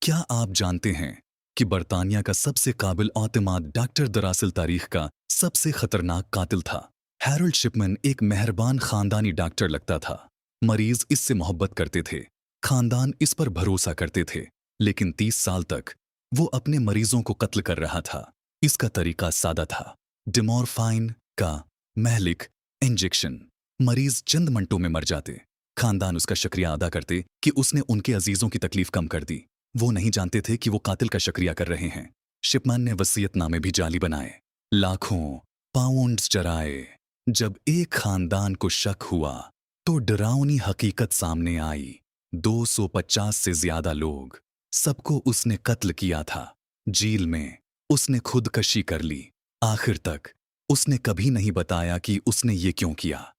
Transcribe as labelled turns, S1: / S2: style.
S1: क्या आप जानते हैं कि बर्तानिया का सबसे काबिल औतमाद डॉक्टर दरअसल तारीख का सबसे खतरनाक कातिल था। हैरोल्ड शिपमैन एक मेहरबान खानदानी डॉक्टर लगता था। मरीज इससे मोहब्बत करते थे, खानदान इस पर भरोसा करते थे। लेकिन 30 साल तक वो अपने मरीजों को कत्ल कर रहा था। इसका तरीका सादा था, डिमोरफाइन का महलिक इंजेक्शन। मरीज चंद मिनटों में मर जाते। खानदान उसका शुक्रिया अदा करते कि उसने उनके अजीजों की तकलीफ कम कर दी। वो नहीं जानते थे कि वो कातिल का शुक्रिया कर रहे हैं। शिपमैन ने वसीयतनामे भी जाली बनाए, लाखों पाउंड्स चराए। जब एक खानदान को शक हुआ तो डरावनी हकीकत सामने आई। 250 से ज्यादा लोग, सबको उसने कत्ल किया था। जेल में उसने खुदकशी कर ली। आखिर तक उसने कभी नहीं बताया कि उसने ये क्यों किया।